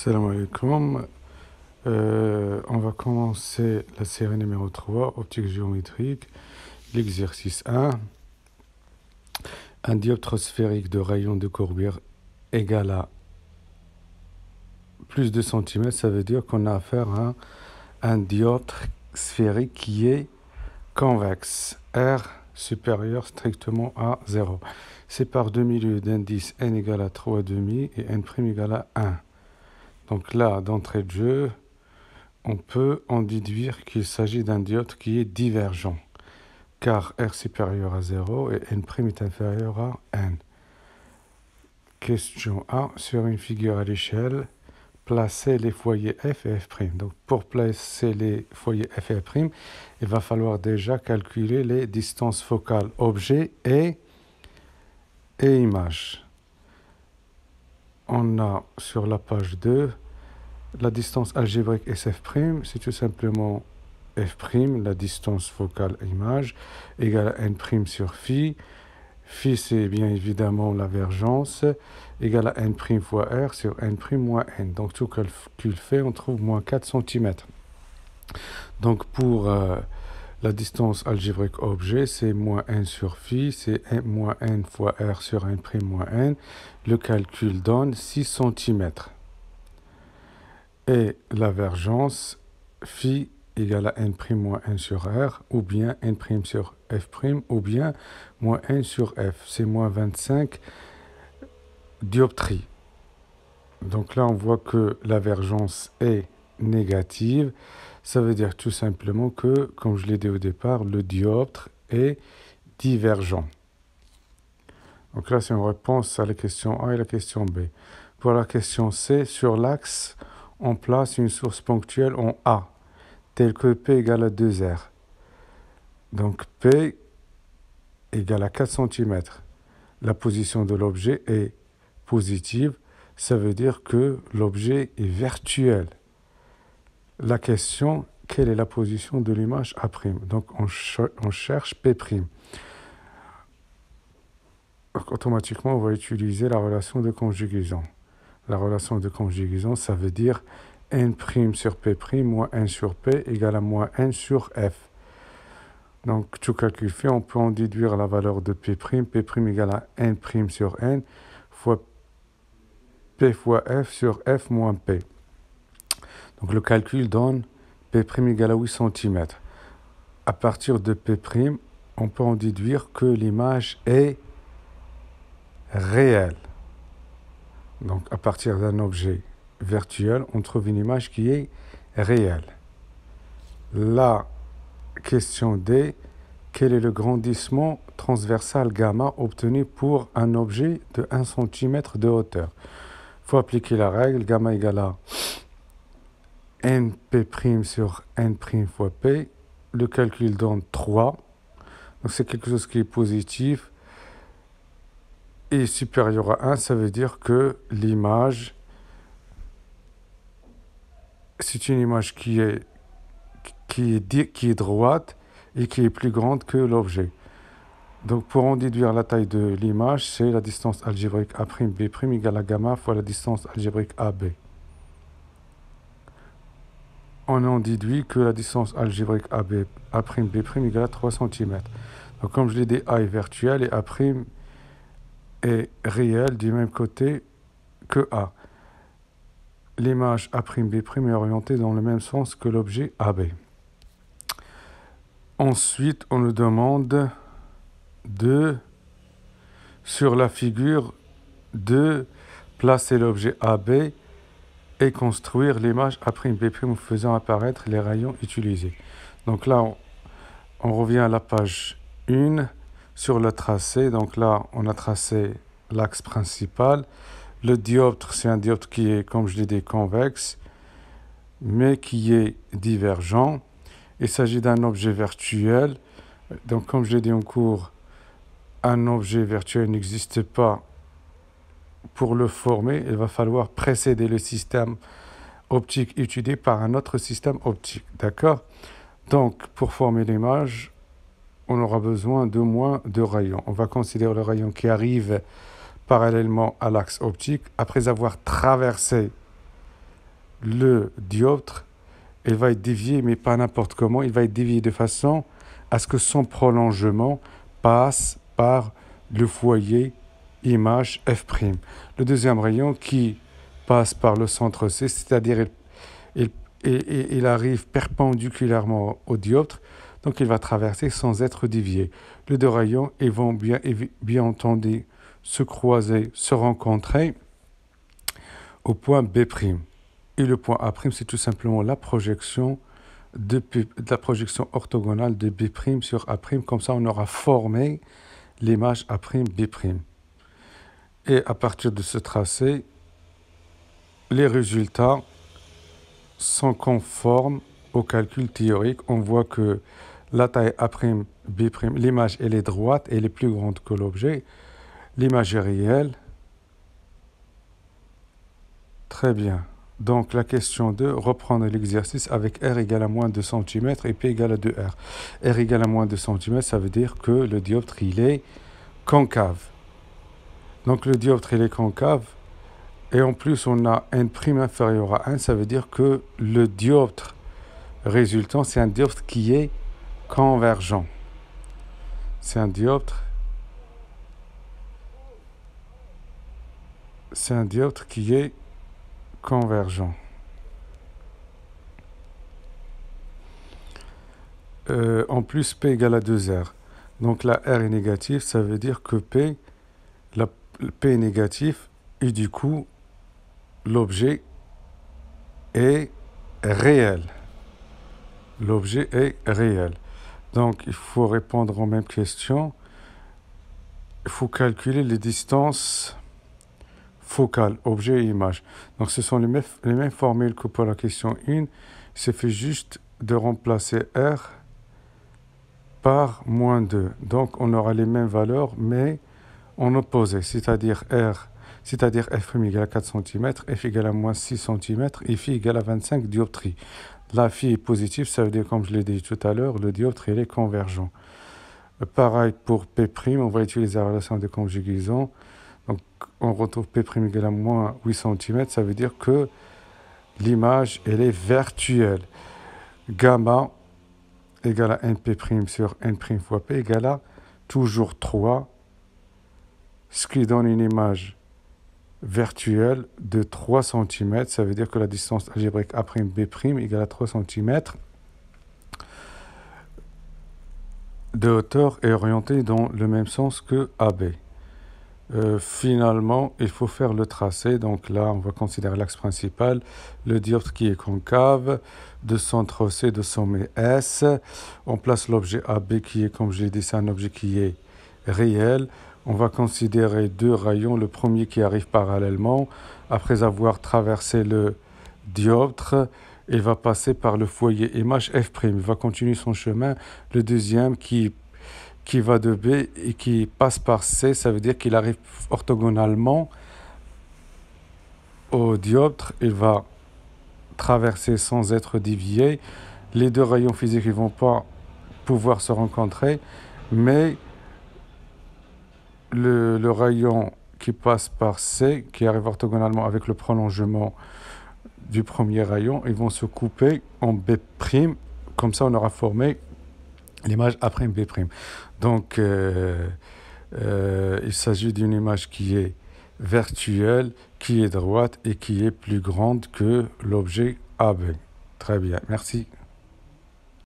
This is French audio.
Salam alaikum. On va commencer la série numéro 3, optique géométrique, l'exercice 1. Un dioptre sphérique de rayon de courbure égal à plus de centimètres, ça veut dire qu'on a affaire à un dioptre sphérique qui est convexe, R supérieur strictement à 0. C'est par deux milieux d'indice n égale à 3,5 et n' égale à 1. Donc là, d'entrée de jeu, on peut en déduire qu'il s'agit d'un dioptre qui est divergent, car R supérieur à 0 et n' est inférieur à n. Question A. Sur une figure à l'échelle, placez les foyers F et F'. Donc pour placer les foyers F et F', il va falloir déjà calculer les distances focales objet et image. On a sur la page 2 la distance algébrique SF', c'est tout simplement F', la distance focale image, égale à n' sur phi. Phi, c'est bien évidemment la vergence, égale à n' fois r sur n' moins n. Donc tout calcul fait, on trouve moins 4 cm. Donc pour la distance algébrique objet, c'est moins n sur phi, c'est moins n fois r sur n' moins n. Le calcul donne 6 cm. Et la vergence, phi égale à n' moins n sur r, ou bien n' sur f', ou bien moins n sur f. C'est moins 25 dioptries. Donc là, on voit que la vergence est négative. Ça veut dire tout simplement que, comme je l'ai dit au départ, le dioptre est divergent. Donc là, c'est une réponse à la question A et la question B. Pour la question C, sur l'axe, on place une source ponctuelle en A, telle que P égale à 2R. Donc P égale à 4 cm. La position de l'objet est positive, ça veut dire que l'objet est virtuel. La question, quelle est la position de l'image A'? Donc on cherche P'. Donc automatiquement, on va utiliser la relation de conjugaison. La relation de conjugaison, ça veut dire n' sur P' moins n sur P égale à moins n sur F. Donc, tout calcul fait, on peut en déduire la valeur de P'. P' égale à n' sur n fois P fois F sur F moins P. Donc, le calcul donne P' égale à 8 cm. À partir de P', on peut en déduire que l'image est réelle. Donc, à partir d'un objet virtuel, on trouve une image qui est réelle. La question D, quel est le grandissement transversal gamma obtenu pour un objet de 1 cm de hauteur? Il faut appliquer la règle, gamma égale à np' sur n' fois p. Le calcul donne 3. Donc c'est quelque chose qui est positif. Et supérieur à 1, ça veut dire que l'image, c'est une image qui est droite et qui est plus grande que l'objet. Donc pour en déduire la taille de l'image, c'est la distance algébrique A'B' égale à gamma fois la distance algébrique AB. On en déduit que la distance algébrique A'B' égale à 3 cm. Donc comme je l'ai dit, A est virtuel et A' est réel du même côté que A. L'image A'B' est orientée dans le même sens que l'objet AB. Ensuite, on nous demande sur la figure, de placer l'objet AB et construire l'image A'B' en faisant apparaître les rayons utilisés. Donc là, on revient à la page 1 sur le tracé. Donc là, on a tracé l'axe principal. Le dioptre, c'est un dioptre qui est, comme je l'ai dit, convexe, mais qui est divergent. Il s'agit d'un objet virtuel. Donc, comme je l'ai dit en cours, un objet virtuel n'existe pas. Pour le former, il va falloir précéder le système optique étudié par un autre système optique. D'accord? Donc, pour former l'image, on aura besoin de moins de rayons. On va considérer le rayon qui arrive parallèlement à l'axe optique après avoir traversé le dioptre, il va être dévié, mais pas n'importe comment, il va être dévié de façon à ce que son prolongement passe par le foyer image F'. Le deuxième rayon qui passe par le centre C, c'est-à-dire il arrive perpendiculairement au dioptre, donc il va traverser sans être dévié. Les deux rayons ils vont bien entendu se croiser, se rencontrer au point B'. Et le point A', c'est tout simplement la projection de la projection orthogonale de B' sur A'. Comme ça, on aura formé l'image A'B'. Et à partir de ce tracé, les résultats sont conformes au calcul théorique. On voit que la taille A'B', l'image elle est droite, elle est plus grande que l'objet. L'image est réelle. Très bien. Donc la question 2, reprendre l'exercice avec R égale à moins 2 cm et P égale à 2R. R égale à moins 2 cm, ça veut dire que le dioptre il est concave. Donc le dioptre il est concave. Et en plus, on a n' inférieur à 1, ça veut dire que le dioptre résultant, c'est un dioptre qui est convergent. C'est un dioptre qui est convergent. En plus, P égale à 2R. Donc la R est négative, ça veut dire que P est négatif et du coup, l'objet est réel. L'objet est réel. Donc, il faut répondre aux mêmes questions. Il faut calculer les distances focales, objet et image. Donc, ce sont les mêmes formules que pour la question 1. Il suffit juste de remplacer R par moins 2. Donc, on aura les mêmes valeurs, mais en opposé, c'est-à-dire F' égale à 4 cm, F égale à moins 6 cm et Φ égale à 25 dioptries. La Φ est positive, ça veut dire, comme je l'ai dit tout à l'heure, le dioptre il est convergent. Pareil pour P', on va utiliser la relation de conjugaison. Donc, on retrouve P' égale à moins 8 cm, ça veut dire que l'image elle est virtuelle. Gamma égale à NP' sur N' fois P égale à toujours 3, ce qui donne une image virtuelle de 3 cm. Ça veut dire que la distance algébrique A'B' égale à 3 cm de hauteur et orientée dans le même sens que AB. Finalement, il faut faire le tracé. Donc là, on va considérer l'axe principal, le dioptre qui est concave, de centre C, de sommet S. On place l'objet AB qui est, comme je l'ai dit, c'est un objet qui est réel. On va considérer deux rayons, le premier qui arrive parallèlement. Après avoir traversé le dioptre, il va passer par le foyer image F'. Il va continuer son chemin. Le deuxième qui va de B et qui passe par C, ça veut dire qu'il arrive orthogonalement au dioptre. Il va traverser sans être dévié. Les deux rayons physiques ne vont pas pouvoir se rencontrer, mais le rayon qui passe par C, qui arrive orthogonalement avec le prolongement du premier rayon, ils vont se couper en B'. Comme ça, on aura formé l'image A'B'. Donc, il s'agit d'une image qui est virtuelle, qui est droite et qui est plus grande que l'objet AB. Très bien, merci.